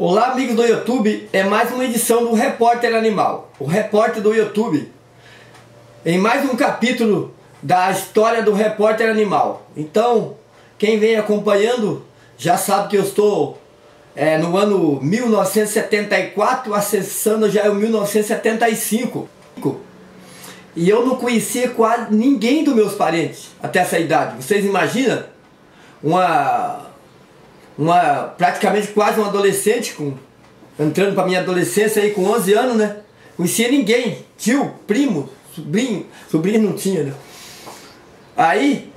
Olá, amigos do YouTube, é mais uma edição do Repórter Animal, o repórter do YouTube, em mais um capítulo da história do Repórter Animal. Então, quem vem acompanhando já sabe que eu estou no ano 1974, acessando já o 1975. E eu não conhecia quase ninguém dos meus parentes até essa idade. Vocês imaginam? Praticamente quase um adolescente, entrando para minha adolescência aí com 11 anos, né? Conhecia ninguém, tio, primo, sobrinho não tinha, né? Aí,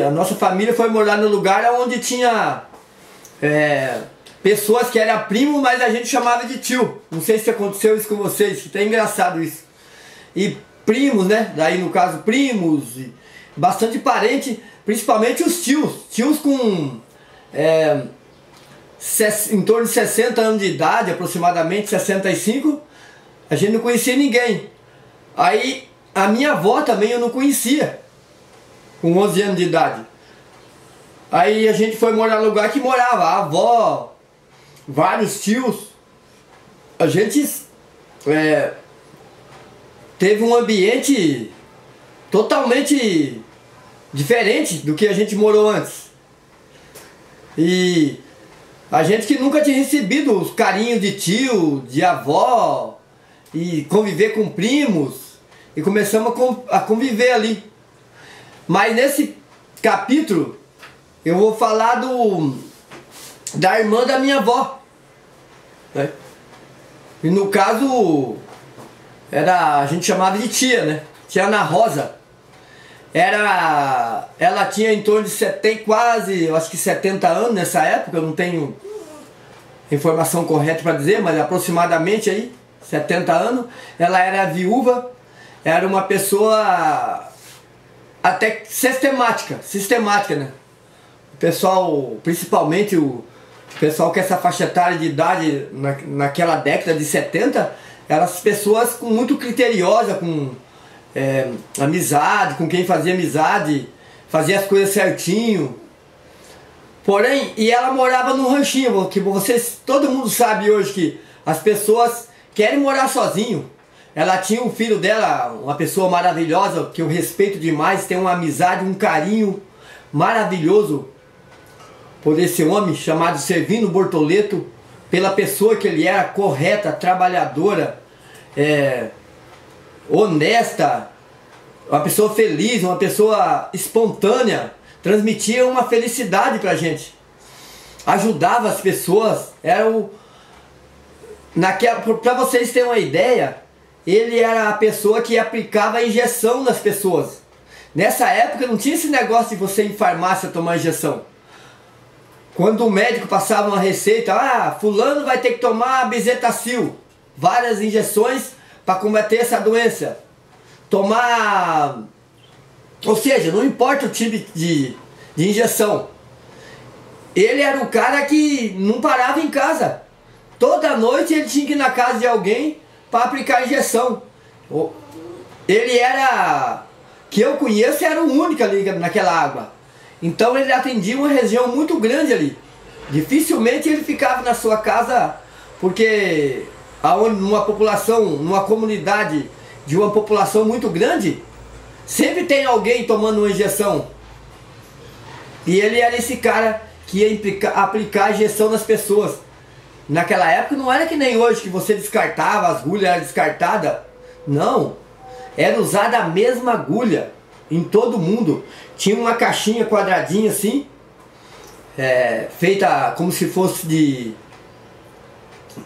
a nossa família foi morar no lugar onde tinha pessoas que eram primo, mas a gente chamava de tio. Não sei se aconteceu isso com vocês, que tá engraçado isso. E primos, né? Daí no caso primos, e bastante parente, principalmente os tios com em torno de 60 anos de idade, aproximadamente 65, a gente não conhecia ninguém. Aí a minha avó também eu não conhecia, com 11 anos de idade. Aí a gente foi morar no lugar que morava a avó, vários tios. A gente teve um ambiente totalmente diferente do que a gente morou antes. E a gente que nunca tinha recebido os carinhos de tio, de avó, e conviver com primos, e começamos a conviver ali. Mas nesse capítulo eu vou falar da irmã da minha avó, né? E no caso a gente chamava de tia, né? Tia Ana Rosa. Ela tinha em torno de quase, eu acho que 70 anos nessa época, eu não tenho informação correta para dizer, mas aproximadamente aí, 70 anos. Ela era viúva, era uma pessoa até sistemática, né? O pessoal, principalmente o pessoal com essa faixa etária de idade naquela década de 70, eram as pessoas muito criteriosa, com amizade, com quem fazia amizade, fazia as coisas certinho. Porém, e ela morava num ranchinho, que todo mundo sabe hoje que as pessoas querem morar sozinho. Ela tinha um filho dela, uma pessoa maravilhosa, que eu respeito demais, tem uma amizade, um carinho maravilhoso por esse homem chamado Servino Bortoleto, pela pessoa que ele era, correta, trabalhadora, honesta, uma pessoa feliz, uma pessoa espontânea, transmitia uma felicidade pra gente, ajudava as pessoas, para vocês terem uma ideia, ele era a pessoa que aplicava a injeção nas pessoas. Nessa época não tinha esse negócio de você ir em farmácia tomar injeção. Quando o médico passava uma receita, fulano vai ter que tomar Bezetacil, várias injeções para combater essa doença. Ou seja, não importa o tipo de injeção. Ele era o cara que não parava em casa. Toda noite ele tinha que ir na casa de alguém para aplicar a injeção. Ele que eu conheço, era o único ali naquela água. Então ele atendia uma região muito grande ali. Dificilmente ele ficava na sua casa, porque numa comunidade de uma população muito grande, sempre tem alguém tomando uma injeção. E ele era esse cara que ia aplicar a injeção nas pessoas. Naquela época não era que nem hoje, que você descartava, as agulhas eram descartadas. Não, era usada a mesma agulha em todo mundo. Tinha uma caixinha quadradinha assim, feita como se fosse de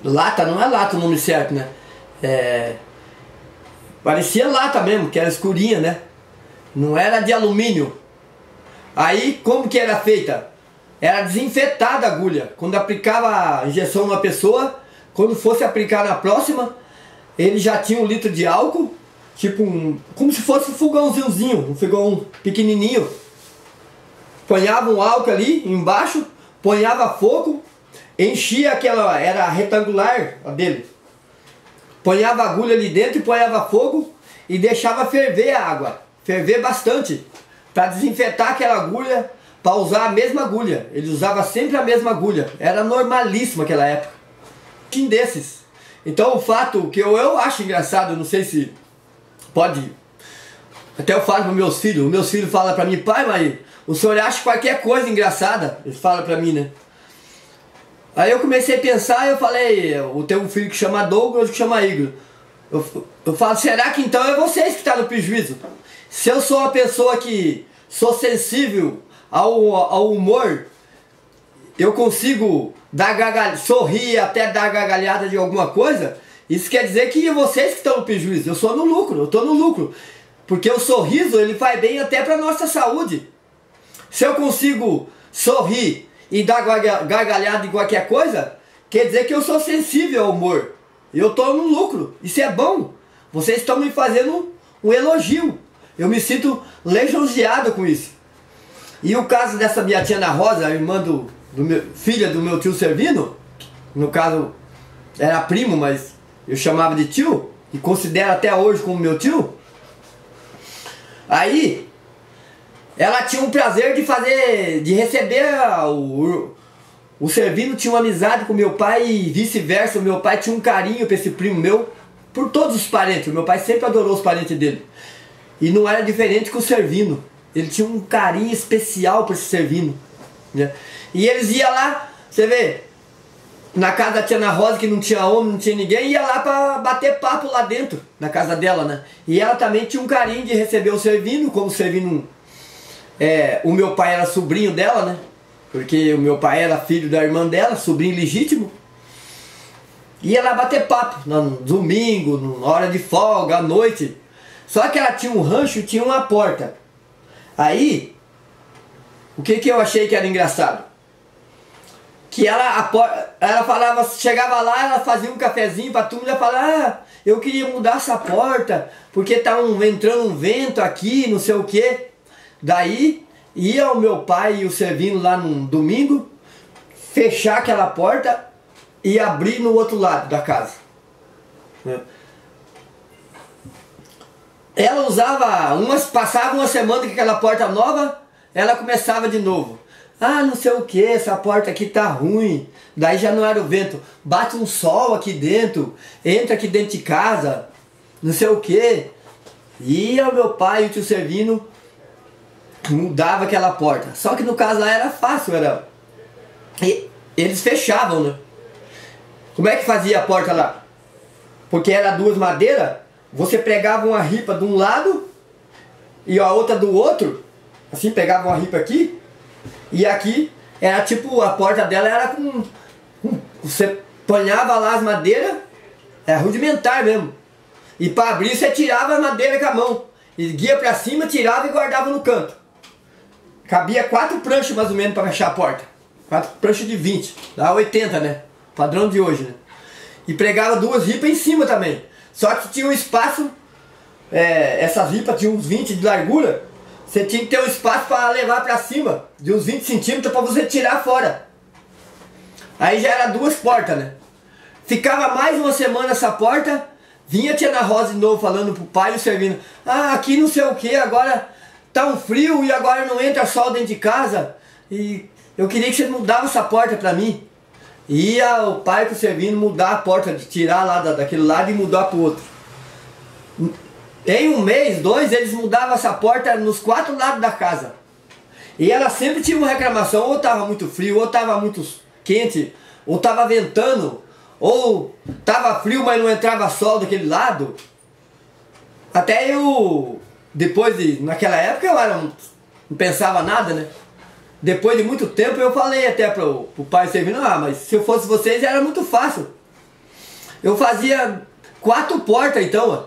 lata, não é lata o nome certo, né? Parecia lata mesmo, que era escurinha, né? Não era de alumínio. Aí como que era feita? Era desinfetada a agulha. Quando aplicava a injeção numa pessoa, quando fosse aplicar na próxima, ele já tinha 1 litro de álcool, tipo como se fosse um fogãozinho, um fogão pequenininho. Ponhava um álcool ali embaixo, ponhava fogo, enchia era retangular a dele. Ponhava a agulha ali dentro e ponhava fogo e deixava ferver a água, ferver bastante, para desinfetar aquela agulha, para usar a mesma agulha. Ele usava sempre a mesma agulha. Era normalíssimo naquela época. Um desses. Então o fato que eu acho engraçado, não sei se pode... Até eu falo para meus filhos falam para mim, pai, mas o senhor acha qualquer coisa engraçada? Eles falam para mim, né? Aí eu comecei a pensar, eu falei, eu tenho um filho que chama Douglas, outro que chama Igor. Eu falo, será que então é vocês que estão no prejuízo? Se eu sou uma pessoa que sou sensível ao humor, eu consigo sorrir até dar gargalhada de alguma coisa, isso quer dizer que vocês que estão no prejuízo, eu sou no lucro, eu estou no lucro. Porque o sorriso, ele faz bem até para a nossa saúde. Se eu consigo sorrir e dar gargalhada em qualquer coisa, quer dizer que eu sou sensível ao humor. Eu estou no lucro, isso é bom. Vocês estão me fazendo um elogio. Eu me sinto lisonjeado com isso. E o caso dessa minha tia Ana Rosa, a irmã filha do meu tio Servino, no caso era primo, mas eu chamava de tio, e considero até hoje como meu tio. Aí, ela tinha um prazer de receber o Servino tinha uma amizade com meu pai e vice-versa. O meu pai tinha um carinho para esse primo meu, por todos os parentes. O meu pai sempre adorou os parentes dele. E não era diferente com o Servino. Ele tinha um carinho especial para esse Servino, né? E eles iam lá, você vê, na casa da tia Ana Rosa, que não tinha homem, não tinha ninguém, ia lá para bater papo lá dentro, na casa dela, né? E ela também tinha um carinho de receber o Servino, como o Servino... o meu pai era sobrinho dela, né? Porque o meu pai era filho da irmã dela, sobrinho legítimo. Ia lá bater papo, no domingo, na hora de folga, à noite. Só que ela tinha um rancho, tinha uma porta. Aí, o que eu achei que era engraçado? Que ela falava, chegava lá, ela fazia um cafezinho pra turma e falava, eu queria mudar essa porta, porque tá entrando um vento aqui, não sei o que. Daí, ia o meu pai e o Servino lá num domingo, fechar aquela porta e abrir no outro lado da casa. Ela usava, passava uma semana com aquela porta nova, ela começava de novo. Ah, não sei o que, essa porta aqui tá ruim. Daí já não era o vento. Bate um sol aqui dentro, entra aqui dentro de casa, não sei o que. E o meu pai e o tio Servino mudava aquela porta. Só que no caso lá era fácil, eles fechavam, né? Como é que fazia a porta lá? Porque era duas madeiras, você pregava uma ripa de um lado e a outra do outro, assim, pegava uma ripa aqui, e aqui era tipo, a porta dela era você ponhava lá as madeiras, era rudimentar mesmo, e para abrir você tirava a madeira com a mão, e guia para cima, tirava e guardava no canto. Cabia 4 pranchas mais ou menos para fechar a porta, 4 pranchas de 20, dá 80, né, padrão de hoje, né, e pregava 2 ripas em cima também, só que tinha um espaço, essas ripas tinham uns 20 de largura. Você tinha que ter um espaço para levar para cima, de uns 20 centímetros para você tirar fora. Aí já era 2 portas, né? Ficava mais uma semana essa porta, vinha a tia Ana Rosa de novo falando pro pai e o Servino. Ah, aqui não sei o que, agora tá um frio e agora não entra sol dentro de casa. E eu queria que você mudasse essa porta para mim. E ia o pai com o Servino mudar a porta, de tirar lá daquele lado e mudar pro outro. Em 1 mês, 2, eles mudavam essa porta nos 4 lados da casa. E ela sempre tinha uma reclamação, ou estava muito frio, ou estava muito quente, ou estava ventando, ou estava frio, mas não entrava sol daquele lado. Até eu, naquela época eu não pensava nada, né? Depois de muito tempo eu falei até pro pai Servino, mas se eu fosse vocês era muito fácil. Eu fazia 4 portas então, ó.